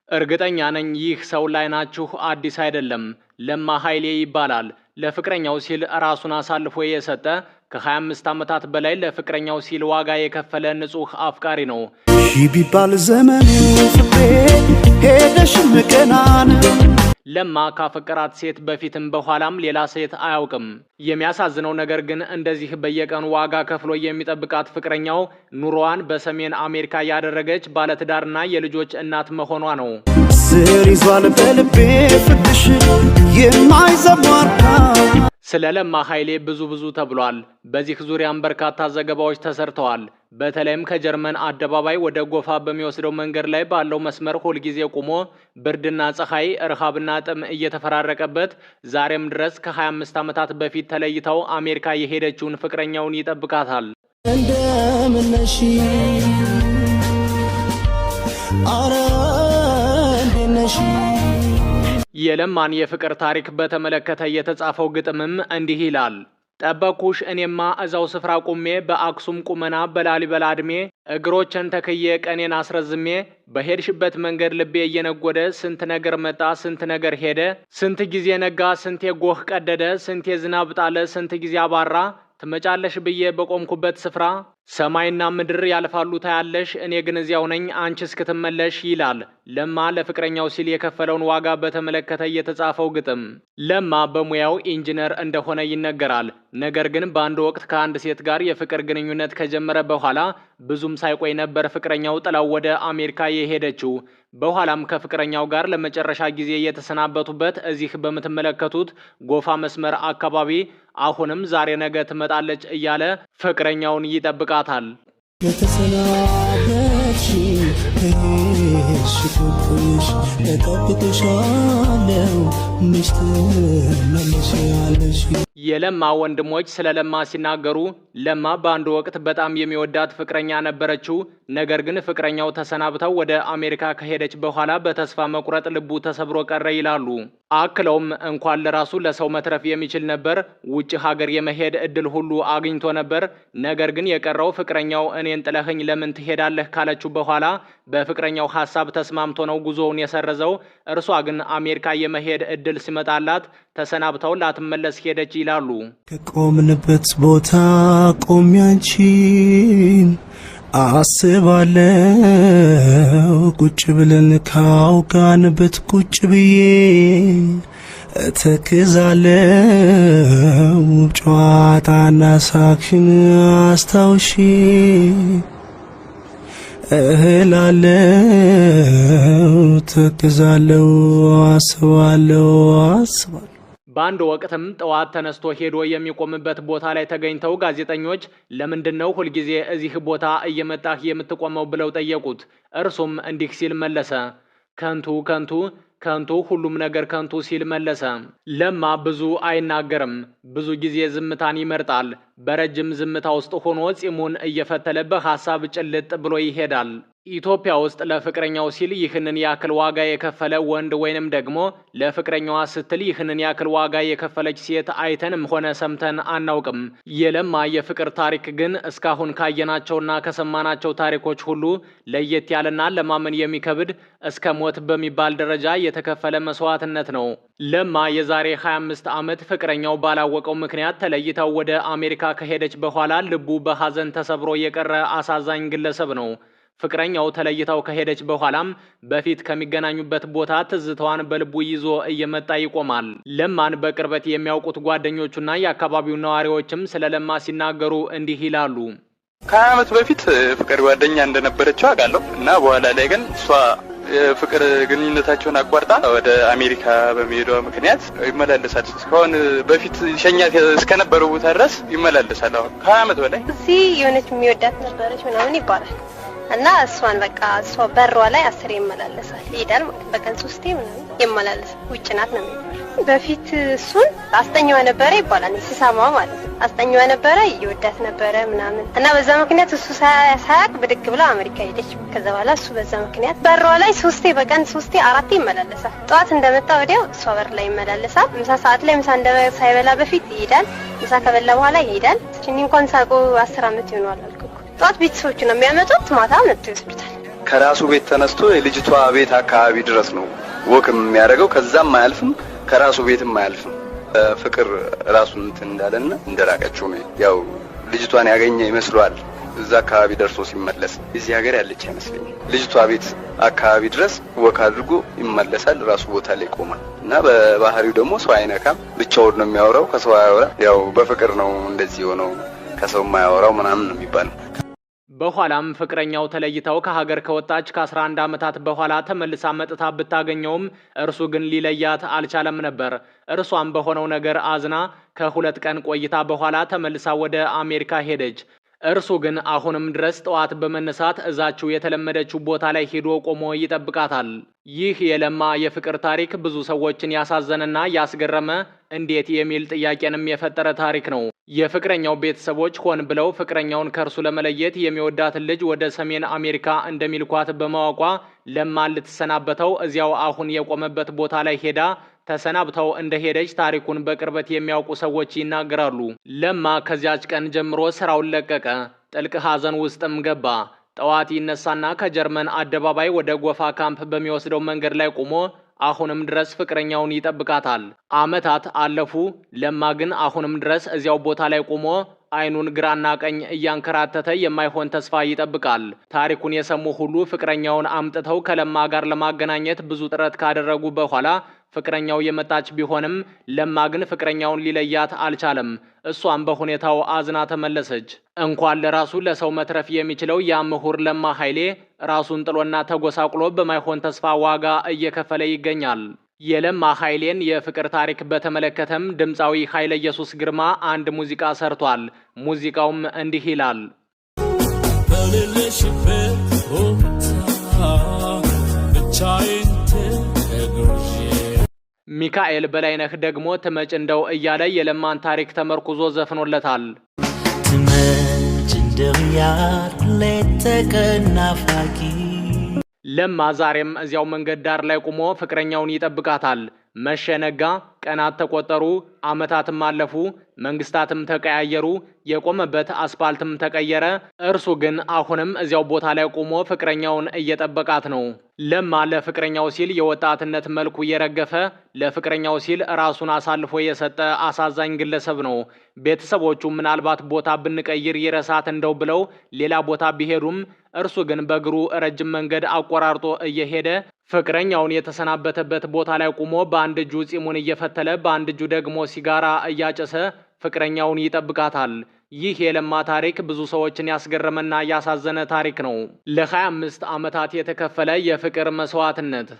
እርግጠኛ ነኝ ይህ ሰው ላይ ናችሁ አዲስ አይደለም። ለማ ኃይሌ ይባላል። ለፍቅረኛው ሲል ራሱን አሳልፎ የሰጠ ከ25 ዓመታት በላይ ለፍቅረኛው ሲል ዋጋ የከፈለ ንጹህ አፍቃሪ ነው። ቢባል ዘመኑ ፍቅሬ ሄደሽ መከናን ለማ ካፈቀራት ሴት በፊትም በኋላም ሌላ ሴት አያውቅም። የሚያሳዝነው ነገር ግን እንደዚህ በየቀኑ ዋጋ ከፍሎ የሚጠብቃት ፍቅረኛው ኑሮዋን በሰሜን አሜሪካ ያደረገች ባለትዳርና የልጆች እናት መሆኗ ነው። ስር ይዟል በልቤ ፍቅርሽ የማይዘሟርካ። ስለ ለማ ኃይሌ ብዙ ተብሏል። በዚህ ዙሪያም በርካታ ዘገባዎች ተሰርተዋል። በተለይም ከጀርመን አደባባይ ወደ ጎፋ በሚወስደው መንገድ ላይ ባለው መስመር ሁልጊዜ ቆሞ ብርድና ፀሐይ፣ ረሃብና ጥም እየተፈራረቀበት ዛሬም ድረስ ከ25 ዓመታት በፊት ተለይተው አሜሪካ የሄደችውን ፍቅረኛውን ይጠብቃታል። እንደምነሽ አረ እንደነሽ የለማን የፍቅር ታሪክ በተመለከተ የተጻፈው ግጥምም እንዲህ ይላል። ጠበኩሽ እኔማ እዛው ስፍራ ቁሜ በአክሱም ቁመና በላሊበላ እድሜ እግሮችን ተክዬ ቀኔን አስረዝሜ በሄድሽበት መንገድ ልቤ እየነጎደ ስንት ነገር መጣ ስንት ነገር ሄደ ስንት ጊዜ ነጋ ስንት ጎህ ቀደደ ስንት ዝናብ ጣለ ስንት ጊዜ አባራ ትመጫለሽ ብዬ በቆምኩበት ስፍራ ሰማይና ምድር ያልፋሉ ታያለሽ እኔ ግን እዚያው ነኝ አንቺ እስክትመለሽ ይላል ለማ ለፍቅረኛው ሲል የከፈለውን ዋጋ በተመለከተ የተጻፈው ግጥም። ለማ በሙያው ኢንጂነር እንደሆነ ይነገራል። ነገር ግን በአንድ ወቅት ከአንድ ሴት ጋር የፍቅር ግንኙነት ከጀመረ በኋላ ብዙም ሳይቆይ ነበር ፍቅረኛው ጥላው ወደ አሜሪካ የሄደችው። በኋላም ከፍቅረኛው ጋር ለመጨረሻ ጊዜ የተሰናበቱበት እዚህ በምትመለከቱት ጎፋ መስመር አካባቢ አሁንም ዛሬ ነገ ትመጣለች እያለ ፍቅረኛውን ይጠብቃታል። የተሰናበትሽ ሽኩኩሽ ተጠብቅሻለሁ ምሽት መልሻለሽ። የለማ ወንድሞች ስለ ለማ ሲናገሩ ለማ በአንድ ወቅት በጣም የሚወዳት ፍቅረኛ ነበረችው። ነገር ግን ፍቅረኛው ተሰናብተው ወደ አሜሪካ ከሄደች በኋላ በተስፋ መቁረጥ ልቡ ተሰብሮ ቀረ ይላሉ። አክለውም እንኳን ለራሱ ለሰው መትረፍ የሚችል ነበር ውጭ ሀገር የመሄድ እድል ሁሉ አግኝቶ ነበር። ነገር ግን የቀረው ፍቅረኛው እኔን ጥለኸኝ ለምን ትሄዳለህ ካለችው በኋላ በፍቅረኛው ሀሳብ ተስማምቶ ነው ጉዞውን የሰረዘው። እርሷ ግን አሜሪካ የመሄድ እድል ሲመጣላት ተሰናብተው ላትመለስ ሄደች ይላሉ። ከቆምንበት ቦታ ቆሜ አንቺን አስባለው ቁጭ ብለን ካውጋንበት ቁጭ ብዬ እተክዛለው ጨዋታና ሳክሽን አስታውሺ እህላለው ተክዛለው አስባለው። በአንድ ወቅትም ጠዋት ተነስቶ ሄዶ የሚቆምበት ቦታ ላይ ተገኝተው ጋዜጠኞች ለምንድነው ሁልጊዜ እዚህ ቦታ እየመጣህ የምትቆመው ብለው ጠየቁት። እርሱም እንዲህ ሲል መለሰ። ከንቱ ሁሉም ነገር ከንቱ ሲል መለሰ። ለማ ብዙ አይናገርም። ብዙ ጊዜ ዝምታን ይመርጣል። በረጅም ዝምታ ውስጥ ሆኖ ጺሙን እየፈተለ በሐሳብ ጭልጥ ብሎ ይሄዳል። ኢትዮጵያ ውስጥ ለፍቅረኛው ሲል ይህንን ያክል ዋጋ የከፈለ ወንድ ወይንም ደግሞ ለፍቅረኛዋ ስትል ይህንን ያክል ዋጋ የከፈለች ሴት አይተንም ሆነ ሰምተን አናውቅም። የለማ የፍቅር ታሪክ ግን እስካሁን ካየናቸውና ከሰማናቸው ታሪኮች ሁሉ ለየት ያለና ለማመን የሚከብድ እስከ ሞት በሚባል ደረጃ የተከፈለ መስዋዕትነት ነው። ለማ የዛሬ 25 ዓመት ፍቅረኛው ባላወቀው ምክንያት ተለይተው ወደ አሜሪካ ከሄደች በኋላ ልቡ በሐዘን ተሰብሮ የቀረ አሳዛኝ ግለሰብ ነው። ፍቅረኛው ተለይተው ከሄደች በኋላም በፊት ከሚገናኙበት ቦታ ትዝታዋን በልቡ ይዞ እየመጣ ይቆማል። ለማን በቅርበት የሚያውቁት ጓደኞቹና የአካባቢው ነዋሪዎችም ስለ ለማ ሲናገሩ እንዲህ ይላሉ። ከዓመት በፊት ፍቅር ጓደኛ እንደነበረችው አውቃለሁ እና በኋላ ላይ ግን እሷ የፍቅር ግንኙነታቸውን አቋርጣ ወደ አሜሪካ በመሄዷ ምክንያት ይመላለሳል። እስካሁን በፊት ሸኛት እስከነበረው ቦታ ድረስ ይመላለሳል። አሁን ከዓመት በላይ እዚህ የሆነች የሚወዳት ነበረች ምናምን ይባላል እና እሷን በቃ እሷ በሯ ላይ 10 ይመላለሳል ይሄዳል። በቀን 3 ምናምን ይመላለሳል። ውጭ ናት ነው የሚባለው። በፊት እሱን አስጠኛዋ ነበረ ይባላል ሲሰማው ማለት ነው። አስጠኛዋ ነበረ ይወዳት ነበረ ምናምን እና በዛ ምክንያት እሱ ሳያቅ ብድግ ብላ አሜሪካ ሄደች። ከዛ በኋላ እሱ በዛ ምክንያት በሯ ላይ 3 በቀን 3 4 ይመላለሳል። ጠዋት እንደመጣ ወዲያው እሷ በር ላይ ይመላለሳል። ምሳ ሰዓት ላይ ምሳ ሳይበላ በፊት ይሄዳል። ምሳ ከበላ በኋላ ይሄዳል። እቺ እንኳን ሳቆ 10 ዓመት ይሆናል አልኩ። ጠዋት ቤተሰቦቹ ነው የሚያመጡት፣ ማታ መጥተው ይወስዱታል። ከራሱ ቤት ተነስቶ የልጅቷ ቤት አካባቢ ድረስ ነው ወክም የሚያደርገው። ከዛም አያልፍም፣ ከራሱ ቤትም አያልፍም። ፍቅር ራሱን እንትን እንዳለና እንደራቀችው ነው ያው ልጅቷን ያገኘ ይመስለዋል። እዛ አካባቢ ደርሶ ሲመለስ እዚህ ሀገር ያለች አይመስለኝም። ልጅቷ ቤት አካባቢ ድረስ ወክ አድርጎ ይመለሳል። ራሱ ቦታ ላይ ቆማል እና በባህሪው ደግሞ ሰው አይነካም። ብቻውን ነው የሚያወራው፣ ከሰው አያወራ። ያው በፍቅር ነው እንደዚህ ሆነው ከሰው የማያወራው ምናምን ነው የሚባለው። በኋላም ፍቅረኛው ተለይተው ከሀገር ከወጣች ከ11 ዓመታት በኋላ ተመልሳ መጥታ ብታገኘውም እርሱ ግን ሊለያት አልቻለም ነበር። እርሷም በሆነው ነገር አዝና ከ2 ቀን ቆይታ በኋላ ተመልሳ ወደ አሜሪካ ሄደች። እርሱ ግን አሁንም ድረስ ጠዋት በመነሳት እዛችው የተለመደችው ቦታ ላይ ሄዶ ቆሞ ይጠብቃታል። ይህ የለማ የፍቅር ታሪክ ብዙ ሰዎችን ያሳዘነና ያስገረመ እንዴት የሚል ጥያቄንም የፈጠረ ታሪክ ነው። የፍቅረኛው ቤተሰቦች ሆን ብለው ፍቅረኛውን ከእርሱ ለመለየት የሚወዳትን ልጅ ወደ ሰሜን አሜሪካ እንደሚልኳት በማወቋ ለማን ልትሰናበተው እዚያው አሁን የቆመበት ቦታ ላይ ሄዳ ተሰናብተው እንደሄደች ታሪኩን በቅርበት የሚያውቁ ሰዎች ይናገራሉ። ለማ ከዚያች ቀን ጀምሮ ስራውን ለቀቀ። ጥልቅ ሐዘን ውስጥም ገባ። ጠዋት ይነሳና ከጀርመን አደባባይ ወደ ጎፋ ካምፕ በሚወስደው መንገድ ላይ ቆሞ አሁንም ድረስ ፍቅረኛውን ይጠብቃታል። ዓመታት አለፉ። ለማ ግን አሁንም ድረስ እዚያው ቦታ ላይ ቆሞ አይኑን ግራና ቀኝ እያንከራተተ የማይሆን ተስፋ ይጠብቃል። ታሪኩን የሰሙ ሁሉ ፍቅረኛውን አምጥተው ከለማ ጋር ለማገናኘት ብዙ ጥረት ካደረጉ በኋላ ፍቅረኛው የመጣች ቢሆንም ለማ ግን ፍቅረኛውን ሊለያት አልቻለም። እሷም በሁኔታው አዝና ተመለሰች። እንኳን ለራሱ ለሰው መትረፍ የሚችለው ያ ምሁር ለማ ኃይሌ ራሱን ጥሎና ተጎሳቁሎ በማይሆን ተስፋ ዋጋ እየከፈለ ይገኛል። የለማ ኃይሌን የፍቅር ታሪክ በተመለከተም ድምፃዊ ኃይለ ኢየሱስ ግርማ አንድ ሙዚቃ ሰርቷል። ሙዚቃውም እንዲህ ይላል። ሚካኤል በላይነህ ደግሞ ትመጭ እንደው እያለ የለማን ታሪክ ተመርኩዞ ዘፍኖለታል። ትመጭ እንደው ያልኩ ሌት ተቀን ናፋቂ ለማ ዛሬም እዚያው መንገድ ዳር ላይ ቆሞ ፍቅረኛውን ይጠብቃታል። መሸ ነጋ፣ ቀናት ተቆጠሩ፣ ዓመታትም አለፉ፣ መንግስታትም ተቀያየሩ፣ የቆመበት አስፓልትም ተቀየረ። እርሱ ግን አሁንም እዚያው ቦታ ላይ ቆሞ ፍቅረኛውን እየጠበቃት ነው። ለማ ለፍቅረኛው ሲል የወጣትነት መልኩ የረገፈ፣ ለፍቅረኛው ሲል ራሱን አሳልፎ የሰጠ አሳዛኝ ግለሰብ ነው። ቤተሰቦቹ ምናልባት ቦታ ብንቀይር ይረሳት እንደው ብለው ሌላ ቦታ ቢሄዱም እርሱ ግን በእግሩ ረጅም መንገድ አቆራርጦ እየሄደ ፍቅረኛውን የተሰናበተበት ቦታ ላይ ቆሞ በአንድ እጁ ጺሙን እየፈተለ በአንድ እጁ ደግሞ ሲጋራ እያጨሰ ፍቅረኛውን ይጠብቃታል። ይህ የለማ ታሪክ ብዙ ሰዎችን ያስገረመና ያሳዘነ ታሪክ ነው። ለ25 ዓመታት የተከፈለ የፍቅር መስዋዕትነት